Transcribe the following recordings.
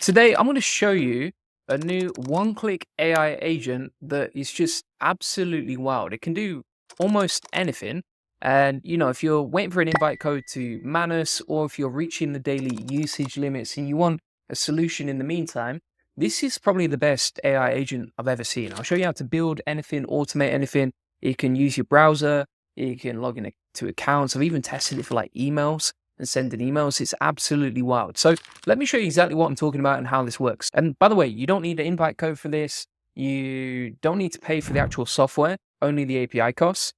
Today, I'm going to show you a new one-click AI agent that is just absolutely wild. It can do almost anything. And, if you're waiting for an invite code to Manus, or if you're reaching the daily usage limits and you want a solution in the meantime, this is probably the best AI agent I've ever seen. I'll show you how to build anything, automate anything. You can use your browser. You can log into accounts. I've even tested it for like emails and sending emails. It's absolutely wild. So let me show you exactly what I'm talking about and how this works. And by the way, you don't need an invite code for this. You don't need to pay for the actual software, only the API costs.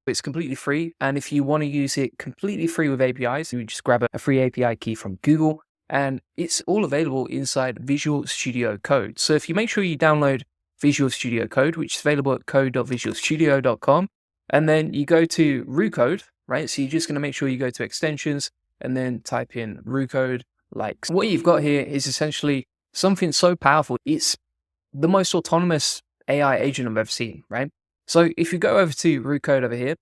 It's completely free. And if you want to use it completely free with APIs, you just grab a free API key from Google, and it's all available inside Visual Studio Code. So if you make sure you download Visual Studio Code, which is available at code.visualstudio.com, and then you go to root code, right? So you're just going to make sure you go to extensions and then type in root code. Like, what you've got here is essentially something so powerful. It's the most autonomous AI agent I've ever seen, right? So if you go over to root code over here,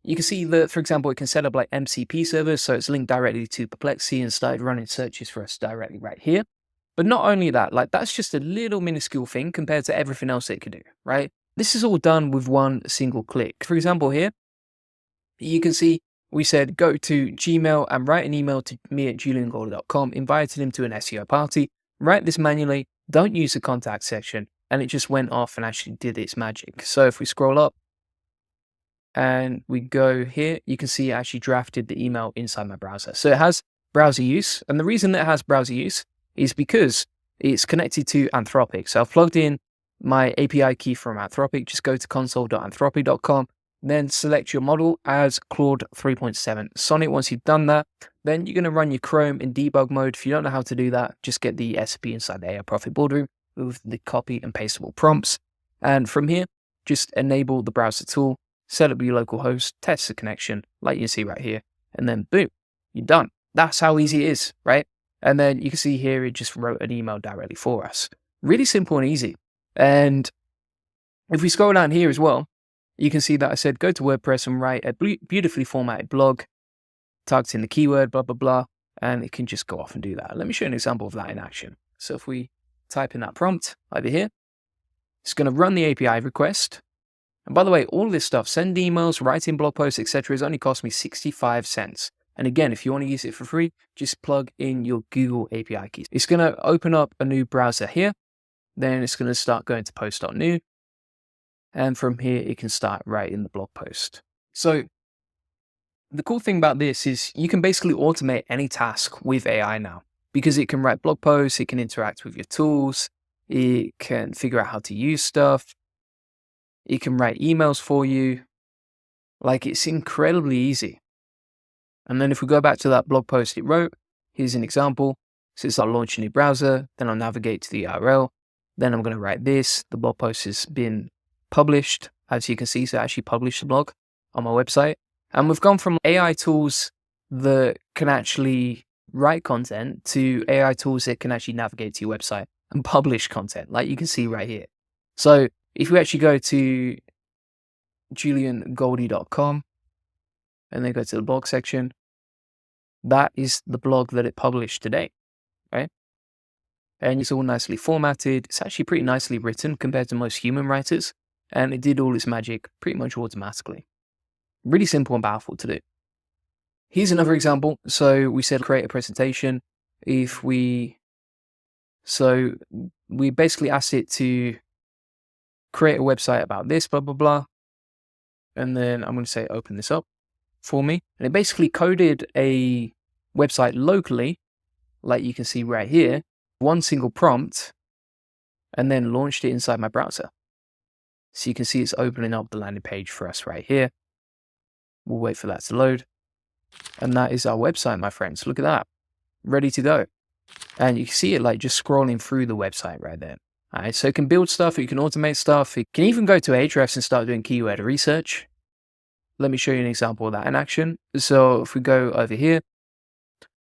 you can see that, for example, it can set up like MCP servers. So it's linked directly to Perplexity and started running searches for us directly right here. But not only that, like that's just a little minuscule thing compared to everything else it could do, right? This is all done with one single click. For example, here, you can see we said go to Gmail and write an email to me at juliangoldie.com, invited him to an SEO party, write this manually, don't use the contact section, and it just went off and actually did its magic. So if we scroll up and we go here, you can see it actually drafted the email inside my browser. So it has browser use, and the reason that it has browser use is because it's connected to Anthropic. So I've plugged in my API key from Anthropic. Just go to console.anthropic.com, then select your model as Claude 3.7 Sonnet. Once you've done that, then you're going to run your Chrome in debug mode. If you don't know how to do that, just get the SP inside the AI Profit Boardroom with the copy and pastable prompts. And from here, just enable the browser tool, set up your local host, test the connection like you see right here, and then boom, you're done. That's how easy it is, right? And then you can see here, it just wrote an email directly for us. Really simple and easy. And if we scroll down here as well, you can see that I said, go to WordPress and write a beautifully formatted blog, targeting the keyword, blah, blah, blah, and it can just go off and do that. Let me show you an example of that in action. So if we type in that prompt over here, it's going to run the API request. And by the way, all this stuff, send emails, writing blog posts, etc., has only cost me 65 cents. And again, if you want to use it for free, just plug in your Google API keys. It's going to open up a new browser here. Then it's going to start going to post.new. And from here, it can start writing the blog post. So the cool thing about this is you can basically automate any task with AI now, because it can write blog posts, it can interact with your tools, it can figure out how to use stuff, it can write emails for you. Like, it's incredibly easy. And then if we go back to that blog post it wrote, here's an example. So it's I'll launch a new browser, then I'll navigate to the URL, then I'm going to write this. The blog post has been published, as you can see, so I actually published the blog on my website. And we've gone from AI tools that can actually write content to AI tools that can actually navigate to your website and publish content, like you can see right here. So if we actually go to juliangoldie.com and then go to the blog section, that is the blog that it published today, right? And it's all nicely formatted. It's actually pretty nicely written compared to most human writers. And it did all its magic pretty much automatically. Really simple and powerful to do. Here's another example. So we said create a presentation. So we basically asked it to create a website about this, blah, blah, blah. And then I'm going to say, open this up for me. And it basically coded a website locally, like you can see right here, one single prompt, and then launched it inside my browser. So you can see it's opening up the landing page for us right here. We'll wait for that to load. And that is our website, my friends. Look at that. Ready to go. And you can see it like just scrolling through the website right there. All right, so it can build stuff, it can automate stuff. It can even go to Ahrefs and start doing keyword research. Let me show you an example of that in action. So if we go over here,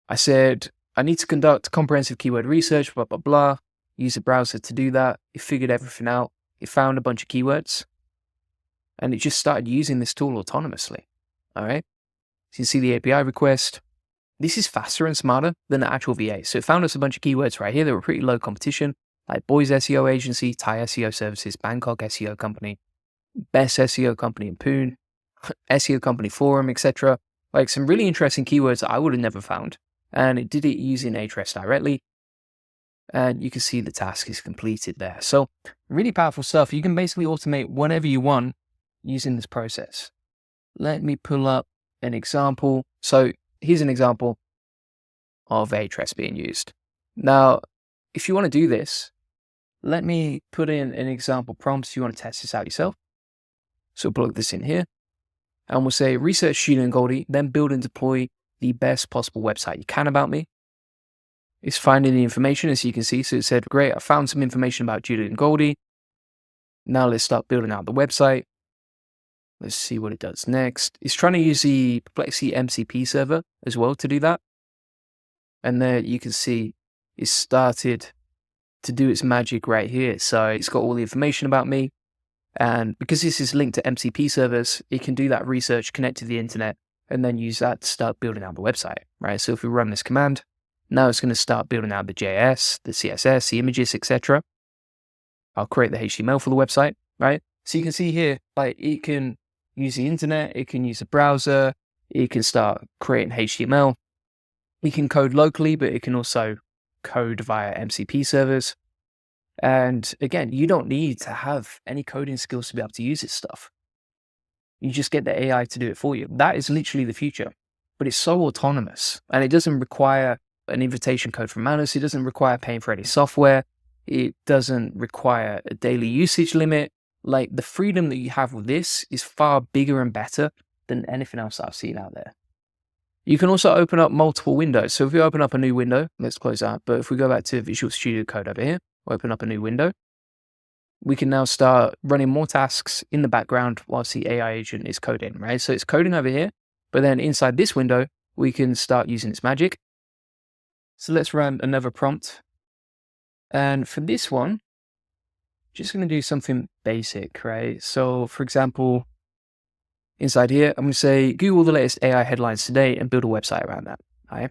I said, I need to conduct comprehensive keyword research, blah, blah, blah. Use a browser to do that. It figured everything out. It found a bunch of keywords, and it just started using this tool autonomously. All right. So you see the API request. this is faster and smarter than the actual VA. So it found us a bunch of keywords right here that were pretty low competition, like Boys SEO Agency, Thai SEO Services, Bangkok SEO Company, Best SEO Company in Poon, SEO Company Forum, etc. Like some really interesting keywords that I would have never found. And it did it using Ahrefs directly. And you can see the task is completed there. So really powerful stuff. You can basically automate whatever you want using this process. Let me pull up an example. So here's an example of Ahrefs being used. Now, if you want to do this, let me put in an example prompt if you want to test this out yourself. So plug this in here. And we'll say, research Julian Goldie, then build and deploy the best possible website you can about me. It's finding the information, as you can see. So it said, great, I found some information about Julian Goldie. Now let's start building out the website. Let's see what it does next. It's trying to use the Perplexity MCP server as well to do that. And there you can see it started to do its magic right here. So it's got all the information about me. And because this is linked to MCP servers, it can do that research, connect to the internet, and then use that to start building out the website, right? So if we run this command, now it's going to start building out the JS, the CSS, the images, etc. I'll create the HTML for the website, right? So you can see here, like it can use the internet, it can use a browser, it can start creating HTML. It can code locally, but it can also code via MCP servers. And again, you don't need to have any coding skills to be able to use this stuff. You just get the AI to do it for you. That is literally the future, but it's so autonomous and it doesn't require an invitation code from Manus. It doesn't require paying for any software. It doesn't require a daily usage limit. Like the freedom that you have with this is far bigger and better than anything else I've seen out there. You can also open up multiple windows. So if we open up a new window, let's close that. But if we go back to Visual Studio Code over here, open up a new window, we can now start running more tasks in the background whilst the AI agent is coding, right? So it's coding over here, but then inside this window, we can start using its magic. So let's run another prompt. And for this one, just going to do something basic, right? So for example, inside here, I'm going to say, Google the latest AI headlines today and build a website around that, right?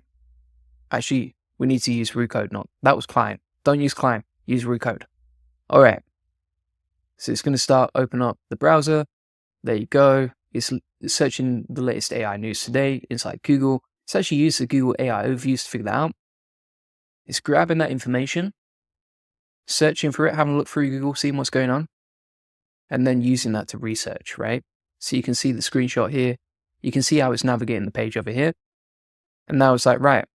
Actually, we need to use root code, that was client. Don't use client, use root code. All right. So it's going to start open up the browser. There you go. It's searching the latest AI news today inside Google. It's actually used the Google AI overviews to figure that out. It's grabbing that information, searching for it, having a look through Google, seeing what's going on, and then using that to research, right? So you can see the screenshot here. You can see how it's navigating the page over here. And now it's like, right,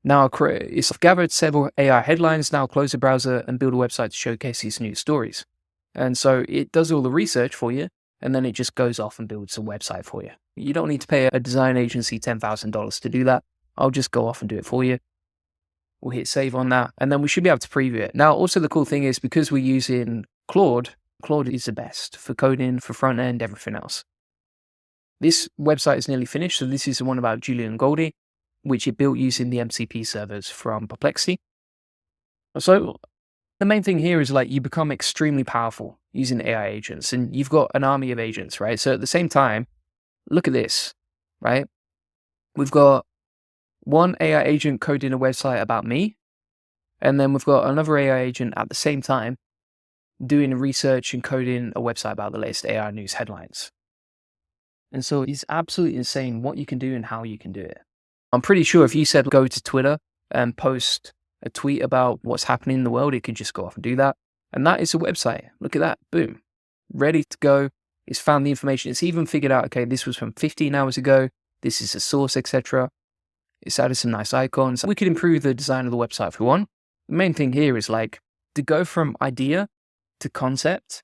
now it's gathered several AI headlines, now close the browser and build a website to showcase these news stories. And so it does all the research for you, and then it just goes off and builds a website for you. You don't need to pay a design agency $10,000 to do that. I'll just go off and do it for you. We'll hit save on that, and then we should be able to preview it. Now, also the cool thing is because we're using Claude is the best for coding, for front end, everything else. This website is nearly finished. So this is the one about Julian Goldie, which it built using the MCP servers from Perplexity. So the main thing here is like you become extremely powerful using AI agents, and you've got an army of agents, right? So at the same time, look at this, right? We've got one AI agent coding a website about me, and then we've got another AI agent at the same time doing research and coding a website about the latest AI news headlines. And so it's absolutely insane what you can do and how you can do it. I'm pretty sure if you said go to Twitter and post a tweet about what's happening in the world, it could just go off and do that. And that is a website. Look at that. Boom. Ready to go. It's found the information. It's even figured out, okay, this was from 15 hours ago. This is a source, etc. It's added some nice icons. We could improve the design of the website if we want. The main thing here is like to go from idea to concept.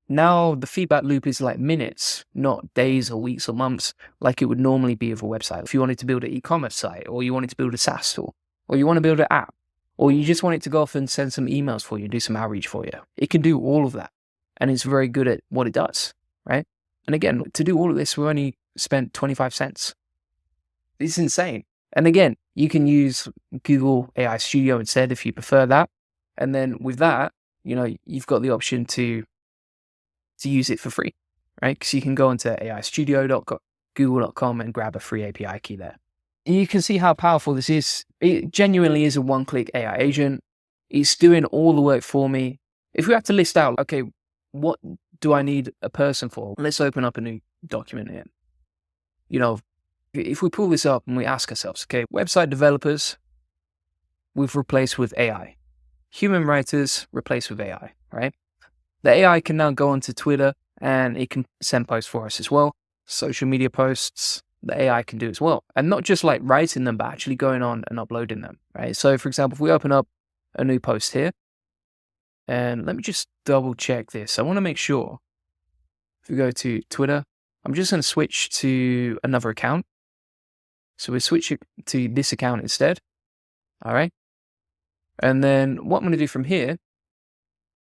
Now the feedback loop is like minutes, not days or weeks or months like it would normally be of a website. If you wanted to build an e-commerce site, or you wanted to build a SaaS store, or you want to build an app, or you just want it to go off and send some emails for you, do some outreach for you, it can do all of that. And it's very good at what it does, right? And again, to do all of this, we only spent 25 cents. It's insane. And again, you can use Google AI Studio instead if you prefer that. And then with that, you know, you've got the option to use it for free, right? Because you can go onto aistudio.google.com and grab a free API key there. You can see how powerful this is. It genuinely is a one-click AI agent. It's doing all the work for me. If we have to list out, okay, what do I need a person for? Let's open up a new document here. You know, if we pull this up and we ask ourselves, okay, website developers, we've replaced with AI. Human writers replaced with AI, right? The AI can now go onto Twitter and it can send posts for us as well. Social media posts, the AI can do as well. And not just like writing them, but actually going on and uploading them, right? So for example, if we open up a new post here, and let me just double check this. I want to make sure. If we go to Twitter, I'm just going to switch to another account. So we switch it to this account instead. All right. And then what I'm going to do from here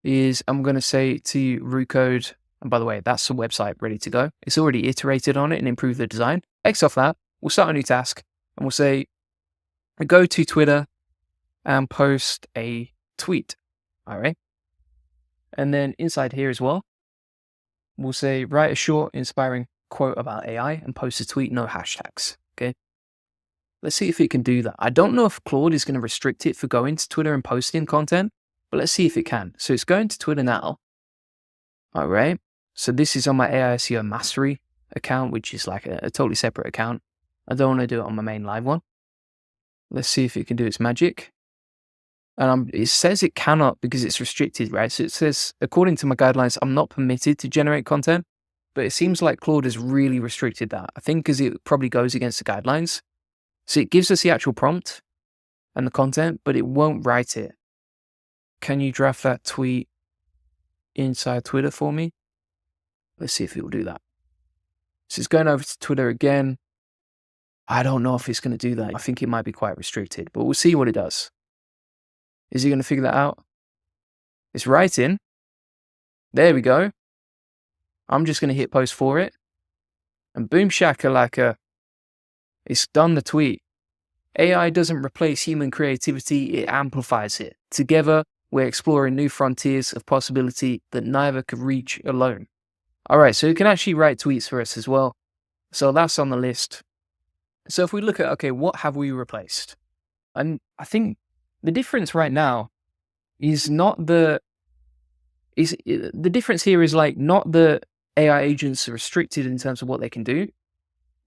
is I'm going to say to Rucode, and by the way, that's the website ready to go. It's already iterated on it and improved the design. X off that, we'll start a new task and we'll say, go to Twitter and post a tweet. All right. And then inside here as well, we'll say, write a short, inspiring quote about AI and post a tweet, no hashtags. Okay. Let's see if it can do that. I don't know if Claude is going to restrict it for going to Twitter and posting content, but let's see if it can. So it's going to Twitter now. All right. So this is on my AI SEO Mastery account, which is like a totally separate account. I don't want to do it on my main live one. Let's see if it can do its magic. And it says it cannot because it's restricted, right? So it says, according to my guidelines, I'm not permitted to generate content, but it seems like Claude has really restricted that. I think because it probably goes against the guidelines. So it gives us the actual prompt and the content, but it won't write it. Can you draft that tweet inside Twitter for me? Let's see if it will do that. So it's going over to Twitter again. I don't know if it's going to do that. I think it might be quite restricted, but we'll see what it does. Is he going to figure that out? It's writing. There we go. I'm just going to hit post for it. And boom shakalaka. It's done the tweet. AI doesn't replace human creativity, it amplifies it. Together, we're exploring new frontiers of possibility that neither could reach alone. All right, so it can actually write tweets for us as well. So that's on the list. So if we look at, okay, what have we replaced? And I think the difference right now is not the difference here is like not the AI agents are restricted in terms of what they can do.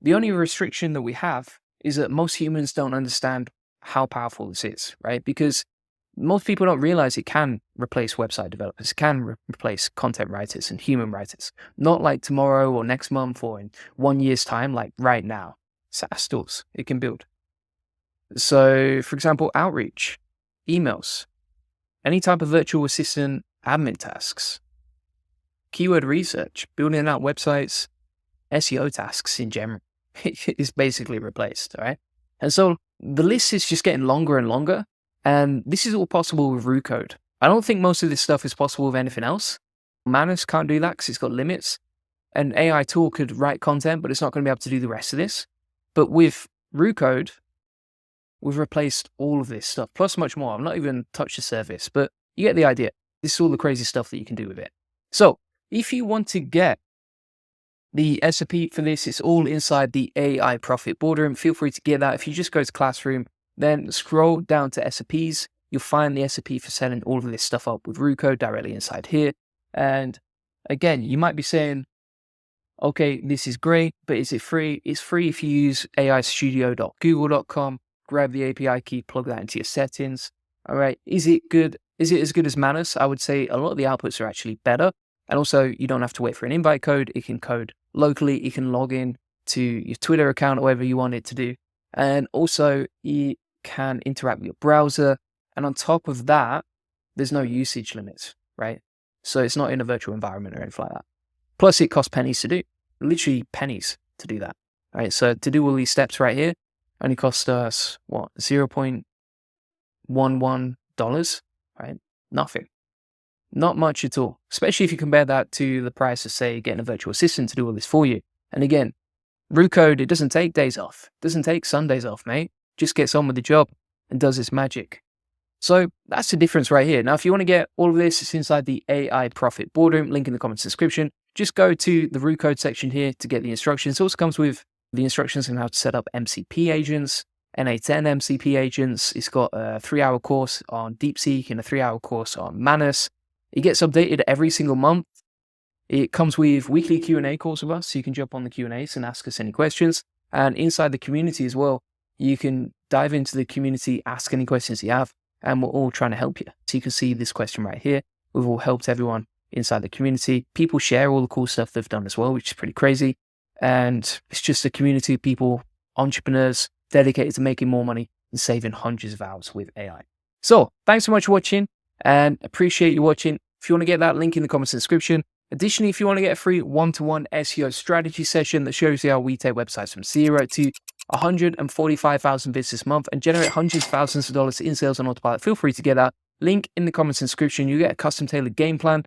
The only restriction that we have is that most humans don't understand how powerful this is, right? Because most people don't realize it can replace website developers, can replace content writers and human writers, not like tomorrow or next month or in 1 year's time, like right now. SaaS tools it can build. So for example, outreach, emails, any type of virtual assistant admin tasks, keyword research, building out websites, SEO tasks in general is basically replaced, all right? And so the list is just getting longer and longer, and this is all possible with Rucode. I don't think most of this stuff is possible with anything else. Manus can't do that because it's got limits. An AI tool could write content, but it's not going to be able to do the rest of this. But with Rucode, we've replaced all of this stuff, plus much more. I've not even touched the surface, but you get the idea. This is all the crazy stuff that you can do with it. So if you want to get the SOP for this, it's all inside the AI Profit Boardroom. Feel free to get that. If you just go to Classroom, then scroll down to SOPs, you'll find the SOP for setting all of this stuff up with Rucode directly inside here. And again, you might be saying, okay, this is great, but is it free? It's free if you use aistudio.google.com, grab the API key, plug that into your settings. All right, is it good? Is it as good as Manus? I would say a lot of the outputs are actually better. And also, you don't have to wait for an invite code. It can code locally. It can log in to your Twitter account or whatever you want it to do. And also, it can interact with your browser. And on top of that, there's no usage limits, right? So it's not in a virtual environment or anything like that. Plus, it costs pennies to do, literally pennies to do that, right? So to do all these steps right here only cost us, what, $0.11, right? Nothing. Not much at all, especially if you compare that to the price of, say, getting a virtual assistant to do all this for you. And again, Rucode, it doesn't take days off. It doesn't take Sundays off, mate. Just gets on with the job and does its magic. So that's the difference right here. Now, if you want to get all of this, it's inside the AI Profit Boardroom, link in the comments description. Just go to the Rucode section here to get the instructions. It also comes with the instructions on how to set up MCP agents, NA10 MCP agents. It's got a 3-hour course on DeepSeek and a 3-hour course on Manus. It gets updated every single month. It comes with weekly Q&A calls with us, so you can jump on the Q&As and ask us any questions. And inside the community as well, you can dive into the community, ask any questions you have, and we're all trying to help you. So you can see this question right here. We've all helped everyone inside the community. People share all the cool stuff they've done as well, which is pretty crazy. And it's just a community of people, entrepreneurs, dedicated to making more money and saving hundreds of hours with AI. So thanks so much for watching, and appreciate you watching. If you want to get that, link in the comments description. Additionally, if you want to get a free one-to-one SEO strategy session that shows you how we take websites from 0 to 145,000 visits this month and generate hundreds of thousands of dollars in sales on autopilot, feel free to get that. Link in the comments description. You get a custom tailored game plan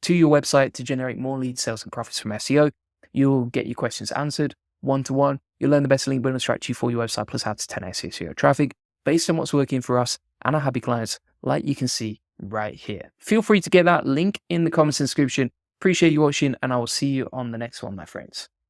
to your website to generate more leads, sales, and profits from SEO. You'll get your questions answered one-to-one. You'll learn the best link building strategy for your website, plus how to 10x SEO traffic based on what's working for us and our happy clients, like you can see right here. Feel free to get that link in the comments description. Appreciate you watching, and I will see you on the next one, my friends.